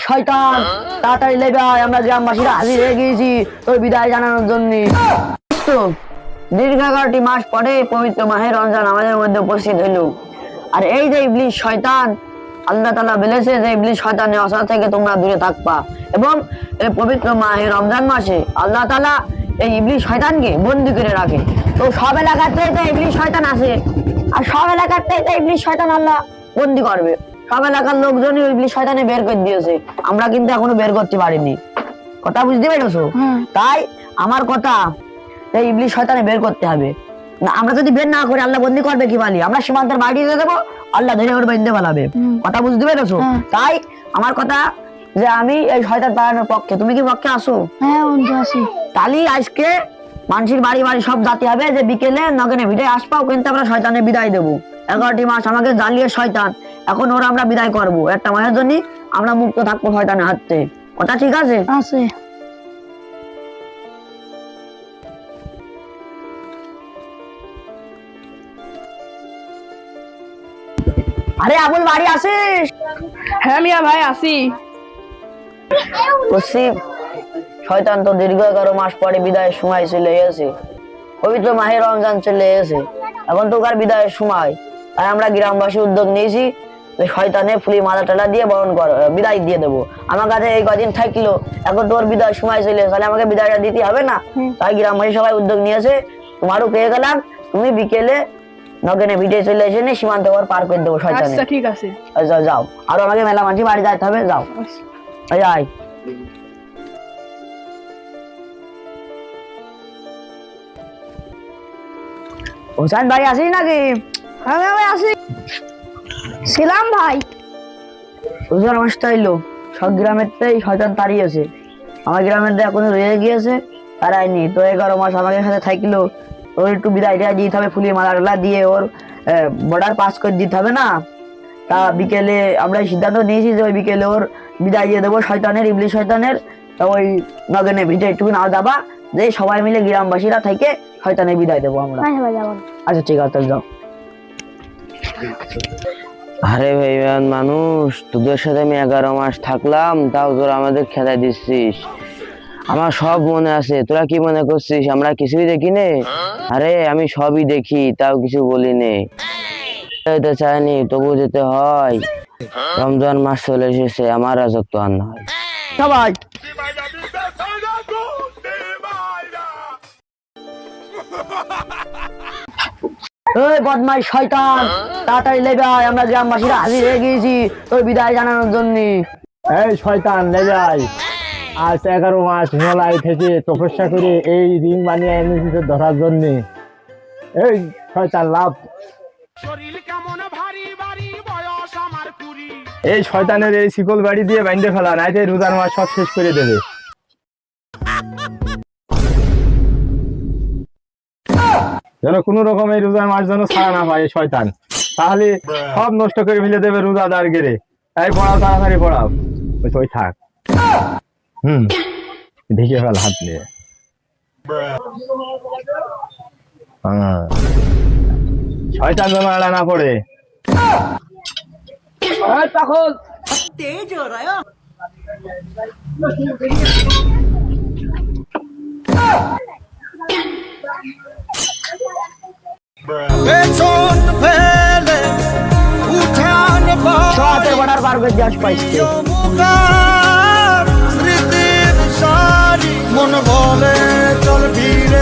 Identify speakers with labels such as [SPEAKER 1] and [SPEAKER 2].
[SPEAKER 1] শয়তান তাড়াতাড়ি লেবে আয়, আমরা গ্রামবাসীরা হাজির হয়ে গিয়েছি তোর বিদায় জানানোর জন্য। দীর্ঘ 11টি মাস পরে পবিত্র মাহে রমজান আমাদের মধ্যে উপস্থিত হইল। আর এই যে ইবলিস শয়তান, আল্লাহ তাআলা বলেছে যে ইবলিস শয়তানের অসর থেকে তোমরা দূরে থাকবা। এবং এই পবিত্র মাহে রমজান মাসে আল্লাহ তাআলা এই ইবলিস শয়তানকে বন্দী করে রাখে। তো সব এলাকাতে ইবলিস শয়তান আছে, আর সব এলাকাতে ইবলিস শয়তান আল্লাহ বন্দী করবে। সব এলাকার লোকজনই ইবলিস শয়তানে বের করে দিয়েছে, আমরা কিন্তু এখনো বের করতে পারিনি। কথা বুঝতে পেরেছো? তাই আমার কথা, এই ইবলিস শয়তানে বের করতে হবে না। আমরা যদি বের না করি আল্লাহ বন্দী করবে কি বালি? আমরা সীমান্তের বাইরে দিয়ে দেবো, আল্লাহ ধরে করে বেঁধে ফেলাবে। কথা বুঝতে পেরেছো? তাই আমার কথা যে আমি এই শয়তান তাড়ানোর পক্ষে, তুমি কি পক্ষে আসো?
[SPEAKER 2] হ্যাঁ বন্ধু আসি।
[SPEAKER 1] তাহলে আজকে মানুষের বাড়ি বাড়ি সব জাতি হবে যে বিকেলে নগেনে ভিড়ে আসপাও, কিন্তু আমরা শয়তানের বিদায় দেবো। 11টি মাস আমাকে জ্বালিয়ে শয়তান, এখন ওরা আমরা বিদায় করবো। একটা মাসের জন্য আমরা মুক্ত থাকবো শয়তানের হাত থেকে। কথা ঠিক আছে?
[SPEAKER 2] আছে।
[SPEAKER 1] আরে আবুল বাড়ি আসিস?
[SPEAKER 2] হ্যাঁ মিয়া ভাই আসি।
[SPEAKER 1] শয়তান তো দীর্ঘ 11 মাস পরে বিদায়ের সময় চলে এসেছে। পবিত্র মাহে রমজান চলে এসেছে, এখন তো কার বিদায়ের সময়। তাই আমরা গ্রামবাসী উদ্যোগ নিয়েছি যে শয়তানের ফুলি মালা টালা দিয়ে বরণ কর, বিদায় দিয়ে দেবো। আমার কাছে এই কদিন থাকলো, এখন তোর বিদায়ের সময় চলে এসেছে, তাহলে আমাকে বিদায়টা দিতে হবে না? তাই গ্রামবাসী সবাই উদ্যোগ নিয়েছে, তোমারও পেয়ে গেলাম। তুমি বিকেলে নগেনে ভিটে চলে এসে নি, সীমান্ত পার করে দেবো শয়তানে।
[SPEAKER 2] আচ্ছা ঠিক আছে।
[SPEAKER 1] যাও, আর আমাকে মেলা মাঝি বাড়ি যাইতে হবে, যাও। আয় হোসেন ভাই আসিস নাকি?
[SPEAKER 2] হ্যাঁ ভাই আসি ছিলাম ভাই।
[SPEAKER 1] রোজার মাসটা এলো, সব গ্রামের শয়তান তাড়িয়েছে, আমার গ্রামের এখনো রয়ে গিয়েছে, তারাইনি। তো 11 মাস আমাদের সাথে থাকলো, ওর একটু বিদায়টা দিতে হবে, ফুলিয়ে মালা দিয়ে ওর বর্ডার পাস করে দিতে হবে না? তা বিকেলে আমরা সিদ্ধান্ত নিয়েছি যে ওই বিকেলে ওর বিদায় দিয়ে দেবো শয়তানের, ইবলিস শয়তানের। তা ওই নগেনে ভিটে একটু না যাবা, যে সবাই মিলে গ্রামবাসীরা থেকে শয়তানের বিদায় দেবো আমরা। আচ্ছা ঠিক আছে, যাও।
[SPEAKER 3] আরে ভাইবান মানুষ, তোদের সাথে আমি 11 মাস থাকলাম, তাও তোরা আমাদের খেলায় দিচ্ছিস। আমার সব মনে আছে, তোরা কি মনে করছিস আমরা কিছুই দেখি নে? আরে আমি সবই দেখি, তাও কিছু বলি নে। যেতে চাইনি, তবু যেতে হয়। রমজান মাস চলে এসেছে, আমার রাজত্ব আর নয়।
[SPEAKER 1] সবাই বদমাই শয়তান, তাড়াতাড়ি লেবে আয়, আমরা গ্রামবাসীরা হাজির হয়ে গিয়েছি তোর বিদায় জানানোর জন্য।
[SPEAKER 4] এই শয়তান লেবে আয়, আজ 11 মাস হিমালয় থেকে তপস্যা করে এই রিং বানিয়ে এনেছি ধরার জন্য। এই শয়তান লাভ। এই শয়তানের এই শিকল বাড়ি দিয়ে বাইন্ধে ফেলা, নাই তো রোজার মাস সব শেষ করে দেবে। যেন কোন রকম এই রোজার মাস যেন ছাড়া না পায় শয়তান, তাহলে সব নষ্ট করে ফেলে দেবে রোজাদার গেরে। এই পড়াও, তাড়াতাড়ি পড়াও। ওই থাক, ঢেকে ফেল হাত নিয়ে। শয়তান যেন আড়া না পড়ে।
[SPEAKER 1] তেজ हो रहा है।
[SPEAKER 5] পেছন ফেলে উঠান
[SPEAKER 1] শহরের বর্ডার পার করে যাস পাইছে।
[SPEAKER 5] স্মৃতির সারি মন বলে চল ভিড়ে